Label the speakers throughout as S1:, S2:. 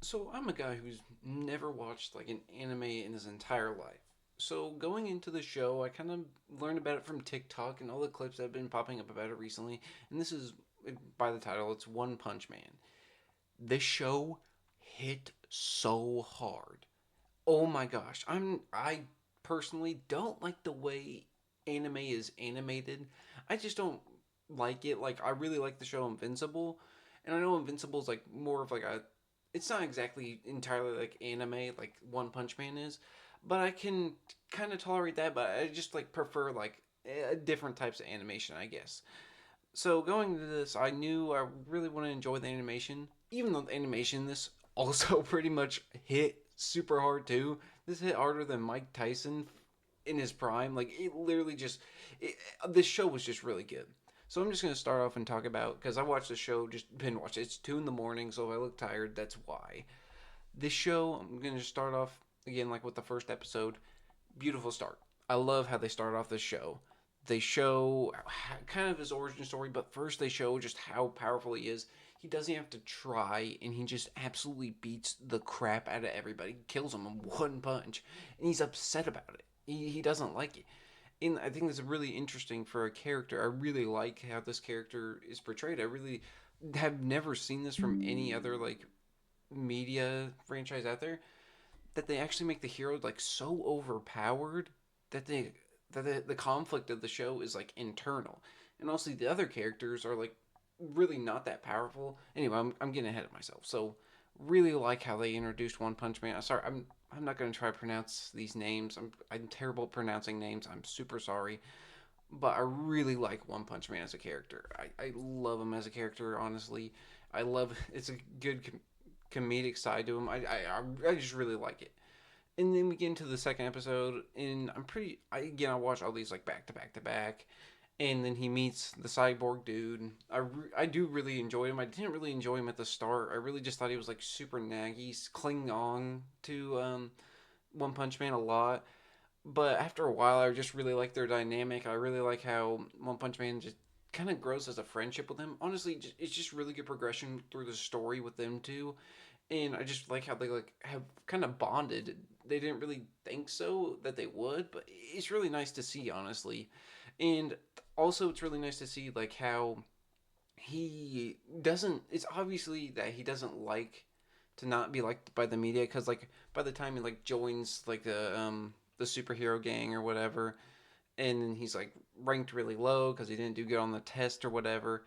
S1: So I'm a guy who's never watched like an anime in his entire life. So going into the show, I kind of learned about it from TikTok and all the clips that have been popping up about it recently. And this is by the title, it's One Punch Man. This show hit so hard. Oh my gosh. I personally don't like the way anime is animated. I just don't like it. Like I really like the show Invincible, and I know Invincible's like more of like a it's not exactly entirely like anime like One Punch Man is, but I can kind of tolerate that, but I just like prefer like different types of animation, I guess. So going into this, I knew I really want to enjoy the animation, even though the animation in this also pretty much hit super hard too. This hit harder than Mike Tyson in his prime. Like it literally just, it, this show was just really good. So I'm just gonna start off and talk about because I watched the show just been watched. It's 2 in the morning, so if I look tired, that's why. This show, I'm gonna just start off again like with the first episode. Beautiful start. I love how they start off this show. They show kind of his origin story, but first they show just how powerful he is. He doesn't have to try, and he just absolutely beats the crap out of everybody. Kills them in one punch, and he's upset about it. He doesn't like it. And I think that's really interesting for a character. I really like how this character is portrayed. I really have never seen this from any other like media franchise out there, that they actually make the hero like so overpowered that the conflict of the show is like internal, and also the other characters are like really not that powerful. Anyway, I'm getting ahead of myself. So really like how they introduced One Punch Man. Sorry, I'm not going to try to pronounce these names. I'm terrible at pronouncing names. I'm super sorry. But I really like One Punch Man as a character. I love him as a character, honestly. I love it's a good comedic side to him. I just really like it. And then we get into the second episode, and I watch all these like back to back to back, and then he meets the cyborg dude. I do really enjoy him. I didn't really enjoy him at the start. I really just thought he was like super naggy, clinging on to One Punch Man a lot. But after a while, I just really like their dynamic. I really like how One Punch Man just kind of grows as a friendship with him. Honestly, it's just really good progression through the story with them two, and I just like how they like have kind of bonded. They didn't really think so that they would, but it's really nice to see, honestly. And also, it's really nice to see like how he doesn't. It's obviously that he doesn't like to not be liked by the media because like by the time he like joins like the superhero gang or whatever, and then he's like ranked really low because he didn't do good on the test or whatever,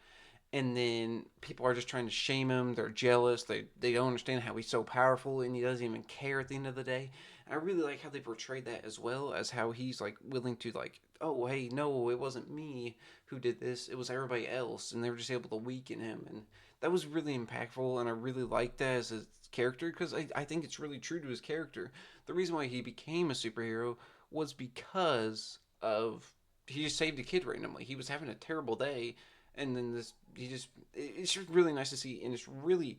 S1: and then people are just trying to shame him. They're jealous. They don't understand how he's so powerful, and he doesn't even care at the end of the day. And I really like how they portrayed that as well as how he's like willing to like, oh hey, no, it wasn't me who did this. It was everybody else, and they were just able to weaken him, and that was really impactful. And I really liked that as a character because I think it's really true to his character. The reason why he became a superhero was because of he just saved a kid randomly. He was having a terrible day, and then this he just it's just really nice to see, and it's really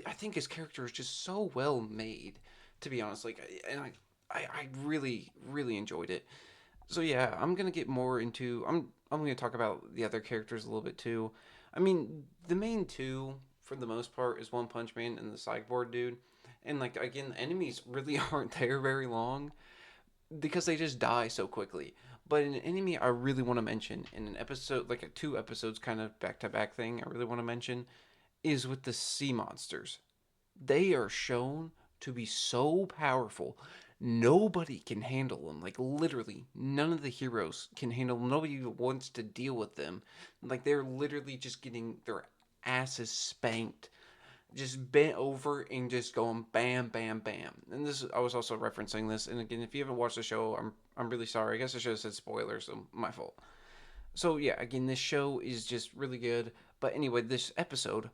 S1: I think his character is just so well made, to be honest. Like, and I really enjoyed it. So yeah, I'm gonna get more into I'm gonna talk about the other characters a little bit too. I mean, the main two for the most part is One Punch Man and the Cyborg dude, and like again, the enemies really aren't there very long because they just die so quickly. But an enemy I really want to mention in an episode, like a 2 episodes kind of back to back thing, I really want to mention is with the sea monsters. They are shown to be so powerful. Nobody can handle them. Like literally, none of the heroes can handle them. Nobody wants to deal with them. Like they're literally just getting their asses spanked, just bent over and just going bam, bam, bam. And this I was also referencing this. And again, if you haven't watched the show, I'm really sorry. I guess I should have said spoilers, so my fault. So yeah, again, this show is just really good. But anyway, this episode,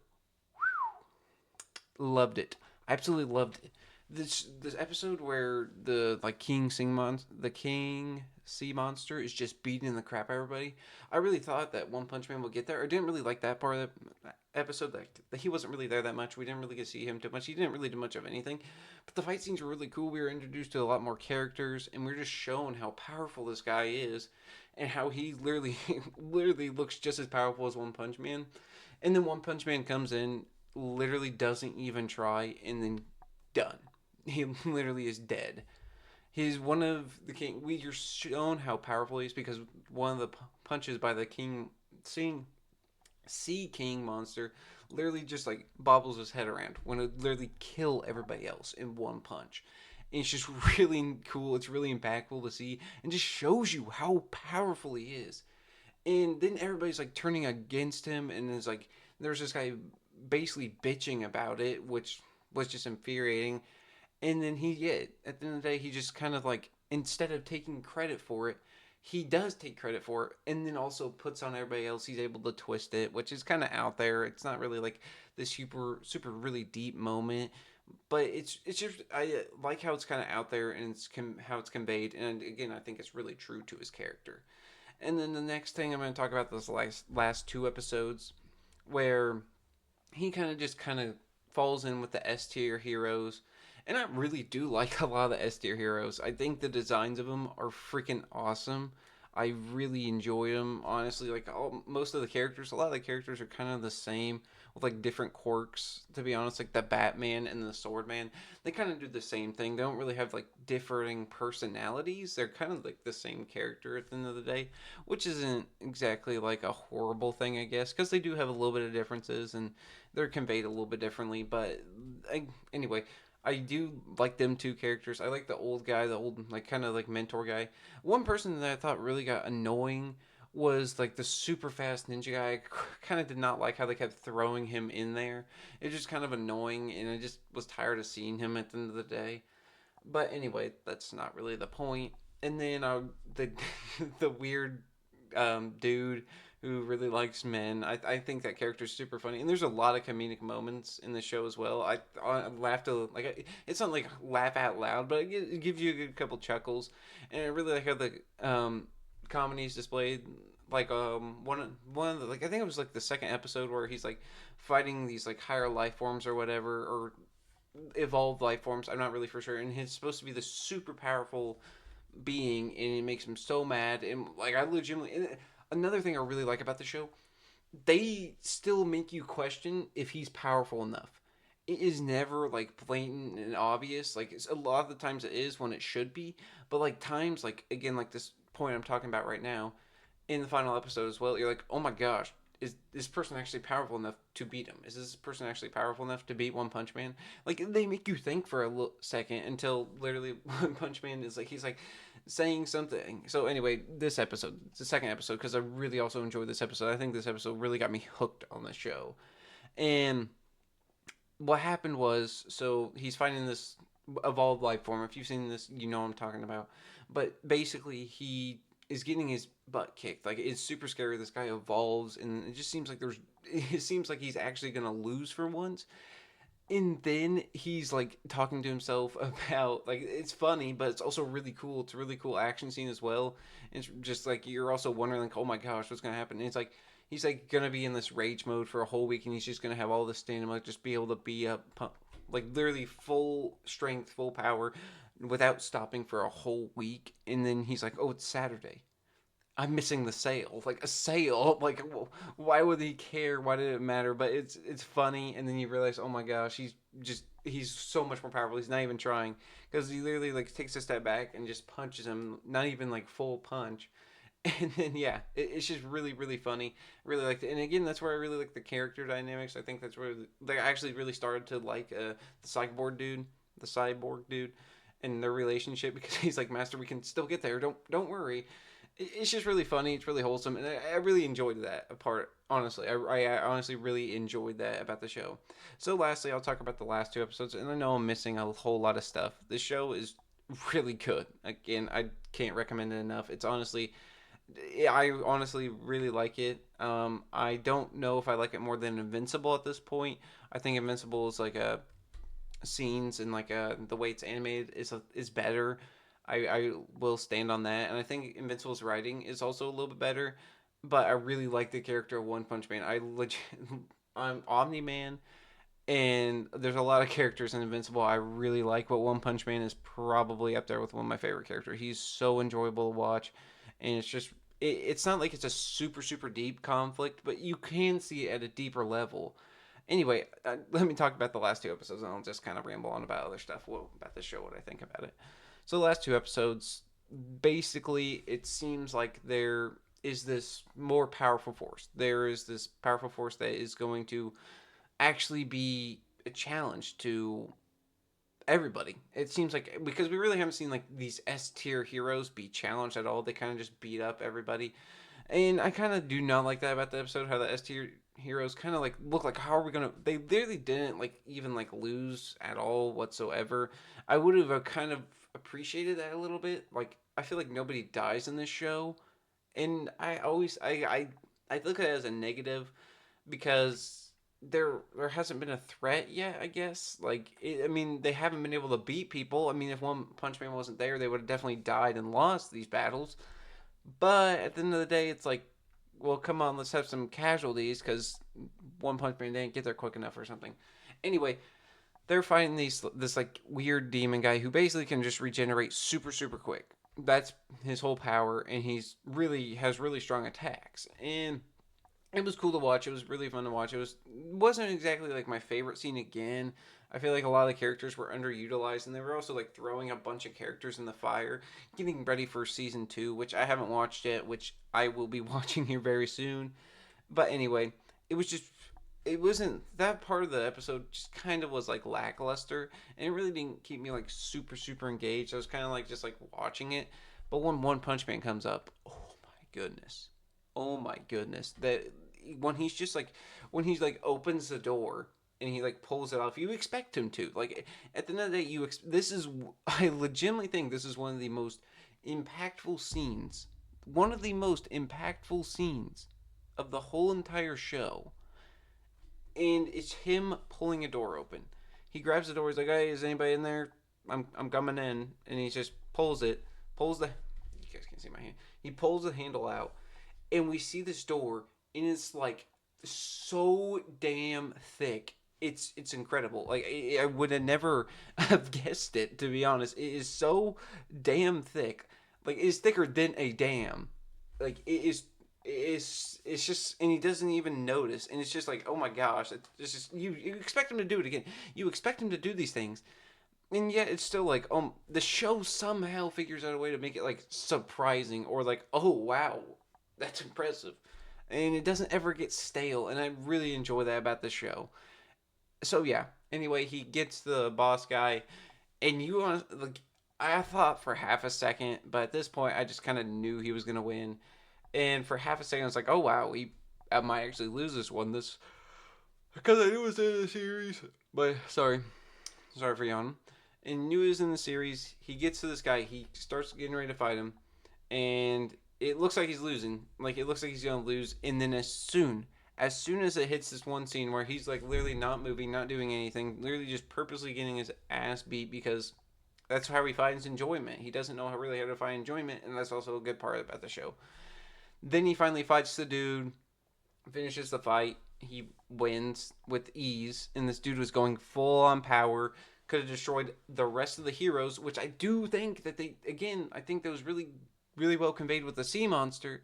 S1: loved it. I absolutely loved it. This episode where the King Sea Monster is just beating the crap out of everybody. I really thought that One Punch Man would get there. I didn't really like that part of the episode. That he wasn't really there that much. We didn't really get to see him too much. He didn't really do much of anything. But the fight scenes were really cool. We were introduced to a lot more characters, and we are just shown how powerful this guy is, and how he literally literally looks just as powerful as One Punch Man. And then One Punch Man comes in, literally doesn't even try, and then done. He literally is dead. He's one of the king. We are shown how powerful he is because one of the punches by the king, seeing Sea King monster, literally just like bobbles his head around when it literally kill everybody else in one punch. And it's just really cool. It's really impactful to see, and just shows you how powerful he is. And then everybody's like turning against him, and it's like there's this guy basically bitching about it, which was just infuriating. And then yeah, at the end of the day, he just kind of like, instead of taking credit for it, he does take credit for it, and then also puts on everybody else. He's able to twist it, which is kind of out there. It's not really like this super really deep moment, but it's just, I like how it's kind of out there, and how it's conveyed. And again, I think it's really true to his character. And then the next thing I'm going to talk about, this last two episodes, where he kind of falls in with the S tier heroes. And I really do like a lot of the S tier heroes. I think the designs of them are freaking awesome. I really enjoy them, honestly. Like most of the characters, a lot of the characters are kind of the same with like different quirks. To be honest, like the Batman and the Swordman, they kind of do the same thing. They don't really have like differing personalities. They're kind of like the same character at the end of the day, which isn't exactly like a horrible thing, I guess, because they do have a little bit of differences and they're conveyed a little bit differently. But anyway, I do like them two characters. I like the old guy, the old like kind of like mentor guy. One person that I thought really got annoying was like the super fast ninja guy. I kind of did not like how they kept throwing him in there. It was just kind of annoying, and I just was tired of seeing him at the end of the day. But anyway, that's not really the point. And then the the weird dude who really likes men. I think that character is super funny, and there's a lot of comedic moments in the show as well. I laughed it's not like laugh out loud, but it gives you a good couple chuckles, and I really like how the comedy is displayed. Like one of the, like I think it was like the second episode where he's like fighting these like higher life forms or whatever, or evolved life forms. I'm not really for sure, and he's supposed to be this super powerful being, and it makes him so mad. And like I legitimately, another thing I really like about the show, they still make you question if he's powerful enough. It is never like blatant and obvious. Like a lot of the times it is when it should be, but like times like again like this point I'm talking about right now, in the final episode as well, you're like, oh my gosh, is this person actually powerful enough to beat him? Is this person actually powerful enough to beat One Punch Man? Like they make you think for a second until literally One Punch Man is like, he's like saying something. So anyway, this episode, it's the second episode, because I really also enjoyed this episode. I think this episode really got me hooked on the show. And what happened was, so he's fighting this evolved life form. If you've seen this, you know what I'm talking about. But basically, he is getting his butt kicked. Like it's super scary. This guy evolves, and it just seems like there's. It seems like he's actually gonna lose for once. And then he's like talking to himself about, like, it's funny, but it's also really cool. It's a really cool action scene as well. It's just like you're also wondering, like, oh my gosh, what's gonna happen? And it's like he's like gonna be in this rage mode for a whole week, and he's just gonna have all this stamina, like just be able to be up, like literally full strength, full power, without stopping for a whole week. And then he's like, oh, it's Saturday. I'm missing the sale. Like a sale. Like why would he care? Why did it matter? But it's funny, and then you realize, oh my gosh, he's so much more powerful. He's not even trying, because he literally like takes a step back and just punches him. Not even like full punch. And then yeah, it's just really funny. Really like, and again, that's where I really like the character dynamics. I think that's where they actually really started to like the cyborg dude, and their relationship, because he's like, Master, we can still get there. Don't worry. It's just really funny. It's really wholesome, and I really enjoyed that part. Honestly, I honestly really enjoyed that about the show. So, lastly, I'll talk about the last two episodes, and I know I'm missing a whole lot of stuff. This show is really good. Again, I can't recommend it enough. It's honestly, I honestly really like it. I don't know if I like it more than Invincible at this point. I think Invincible is like a scenes, and like the way it's animated is better. I will stand on that, and I think Invincible's writing is also a little bit better. But I really like the character of One Punch Man. I'm Omni Man, and there's a lot of characters in Invincible I really like, but One Punch Man is probably up there with one of my favorite characters. He's so enjoyable to watch, and it's not like it's a super deep conflict, but you can see it at a deeper level. Anyway, let me talk about the last two episodes, and I'll just kind of ramble on about other stuff. Well, about the show, what I think about it. So the last two episodes, basically, it seems like there is this more powerful force. There is this powerful force that is going to actually be a challenge to everybody. It seems like because we really haven't seen like these S tier heroes be challenged at all. They kind of just beat up everybody, and I kind of do not like that about the episode. How the S tier heroes kind of like look like how are we gonna? They literally didn't like even like lose at all whatsoever. I would have kind of appreciated that a little bit. Like I feel like nobody dies in this show, and I always I look at it as a negative because there hasn't been a threat yet. I guess I mean they haven't been able to beat people. I mean if One Punch Man wasn't there, they would have definitely died and lost these battles. But at the end of the day, it's like, well, come on, let's have some casualties because One Punch Man didn't get there quick enough or something. Anyway, they're fighting this like weird demon guy who basically can just regenerate super quick. That's his whole power, and he's really has really strong attacks. And it was cool to watch. It was really fun to watch. Wasn't exactly like my favorite scene again. I feel like a lot of the characters were underutilized, and they were also like throwing a bunch of characters in the fire, getting ready for season two, which I haven't watched yet, which I will be watching here very soon. But anyway, it was just it wasn't that part of the episode just kind of was like lackluster, and it really didn't keep me like super engaged. I was kind of like just like watching it. But when One Punch Man comes up, goodness. Oh my goodness. That when he's just like when he's like opens the door and he like pulls it off, you expect him to. Like at the end of the day, this is I legitimately think this is one of the most impactful scenes. One of the most impactful scenes of the whole entire show. And it's him pulling a door open. He grabs the door, he's like, "Hey, is anybody in there? I'm coming in." And he just pulls the you guys can't see my hand. He pulls the handle out and we see this door and it's like so damn thick. It's incredible. Like I would have never have guessed it, to be honest. It is so damn thick. Like it is thicker than a dam. Like it's just and he doesn't even notice, and it's just like, oh my gosh, it's just you expect him to do it again. You expect him to do these things, and yet it's still like the show somehow figures out a way to make it like surprising or like, oh wow, that's impressive, and it doesn't ever get stale, and I really enjoy that about the show. So yeah, anyway, he gets the boss guy, and you want like I thought for half a second, but at this point I just kind of knew he was gonna win, and for half a second I was like, oh wow, I might actually lose this one. This because I knew it was in the series. But sorry for yawning. And knew he was in the series. He gets to this guy. He starts getting ready to fight him, and it looks like he's losing. Like it looks like he's gonna lose. And then as soon as it hits this one scene where he's like literally not moving, not doing anything, literally just purposely getting his ass beat because that's how he finds enjoyment. He doesn't know how to find enjoyment, and that's also a good part about the show. Then he finally fights the dude, finishes the fight. He wins with ease, and this dude was going full on power. Could have destroyed the rest of the heroes, which I do think that I think that was really well conveyed with the sea monster.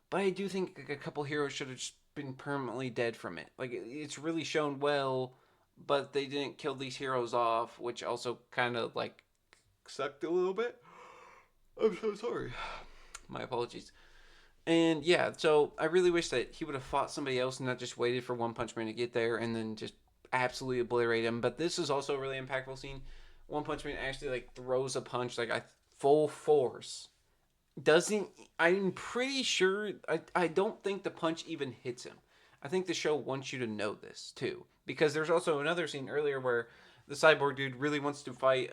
S1: But I do think a couple heroes should have just been permanently dead from it. Like it's really shown well, but they didn't kill these heroes off, which also kind of like sucked a little bit. I'm so sorry. My apologies. And yeah, so I really wish that he would have fought somebody else and not just waited for One Punch Man to get there and then just absolutely obliterate him. But this is also a really impactful scene. One Punch Man actually like throws a punch like I full force. Doesn't I'm pretty sure I don't think the punch even hits him. I think the show wants you to know this too because there's also another scene earlier where the cyborg dude really wants to fight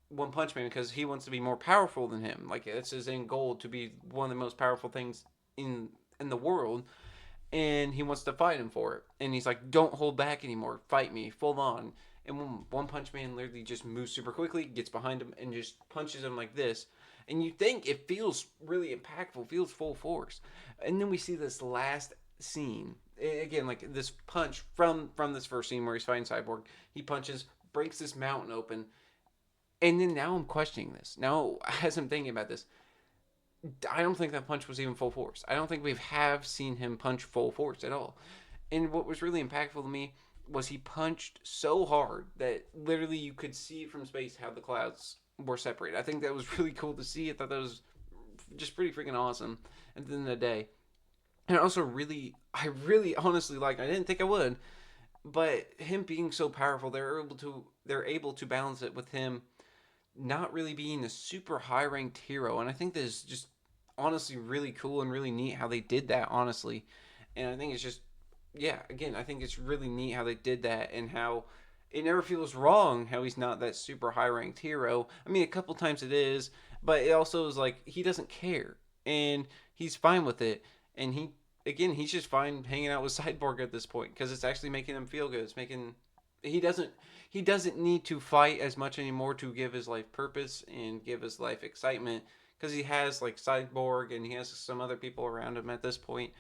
S1: One Punch Man because he wants to be more powerful than him. Like it's his end goal to be one of the most powerful things in the world, and he wants to fight him for it. And he's like, "Don't hold back anymore. Fight me full on." And One Punch Man literally just moves super quickly, gets behind him, and just punches him like this. And you think it feels really impactful, feels full force, and then we see this last scene again, like this punch from this first scene where he's fighting Cyborg. He punches, breaks this mountain open, and then now I'm questioning this. Now, as I'm thinking about this, I don't think that punch was even full force. I don't think we have seen him punch full force at all. And what was really impactful to me was he punched so hard that literally you could see from space how the clouds were separated. I think that was really cool to see. I thought that was just pretty freaking awesome at the end of the day. And also I really honestly like, I didn't think I would, but him being so powerful, they're able to balance it with him not really being a super high ranked hero. And I think this is just honestly really cool and really neat how they did that, honestly. And I think it's just, yeah, again, I think it's really neat how they did that and how it never feels wrong how he's not that super high ranked hero. I mean, a couple times it is, but it also is like he doesn't care and he's fine with it. And again, he's just fine hanging out with Cyborg at this point because it's actually making him feel good. It's making he doesn't he doesn't need to fight as much anymore to give his life purpose and give his life excitement because he has like Cyborg and he has some other people around him at this point,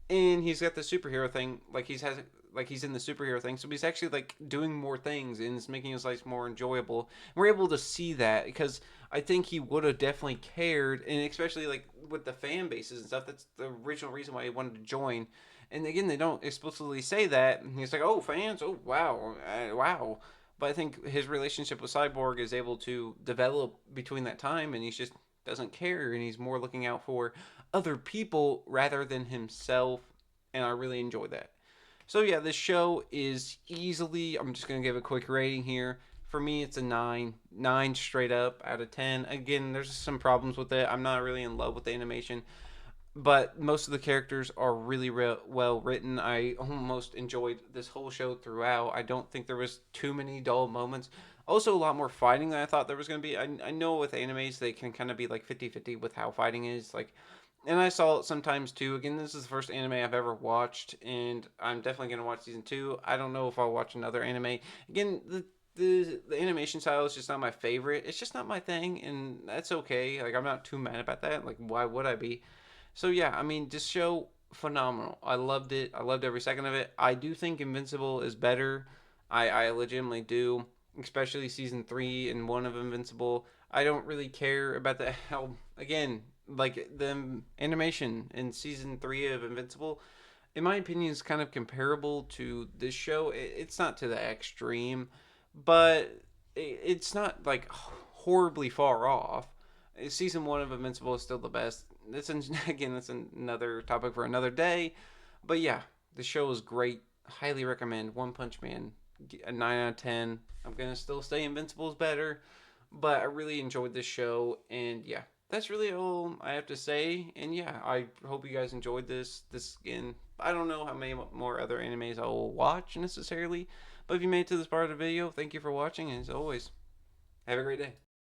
S1: and he's got the superhero thing. Like he's in the superhero thing, so he's actually like doing more things and it's making his life more enjoyable. And we're able to see that because I think he would have definitely cared, and especially like with the fan bases and stuff. That's the original reason why he wanted to join. And again, they don't explicitly say that. He's like, "Oh, fans! Oh, wow, wow." But I think his relationship with Cyborg is able to develop between that time, and he just doesn't care, and he's more looking out for other people rather than himself. And I really enjoy that. So yeah, this show is easily. I'm just gonna give a quick rating here. For me, it's a 9 straight up out of 10. Again, there's some problems with it. I'm not really in love with the animation, but most of the characters are really well written. I almost enjoyed this whole show throughout. I don't think there was too many dull moments. Also, a lot more fighting than I thought there was going to be. I know with animes, they can kind of be like 50-50 with how fighting is. Like, and I saw it sometimes too. Again, this is the first anime I've ever watched, and I'm definitely going to watch season 2. I don't know if I'll watch another anime. Again, the animation style is just not my favorite. It's just not my thing, and that's okay. Like, I'm not too mad about that. Like, why would I be? So yeah, I mean, this show phenomenal. I loved it. I loved every second of it. I do think Invincible is better. I legitimately do, especially season 3 and 1 of Invincible. I don't really care about the how again like the animation in season 3 of Invincible. In my opinion, is kind of comparable to this show. It's not to the extreme, but it's not like horribly far off. Season 1 of Invincible is still the best. That's again, that's another topic for another day. But yeah, the show is great. Highly recommend One Punch Man. A 9 out of 10. I'm gonna still say Invincible is better, but I really enjoyed this show, and yeah, that's really all I have to say. And yeah, I hope you guys enjoyed this. This again, I don't know how many more other animes I will watch necessarily, but if you made it to this part of the video, thank you for watching, and as always, have a great day.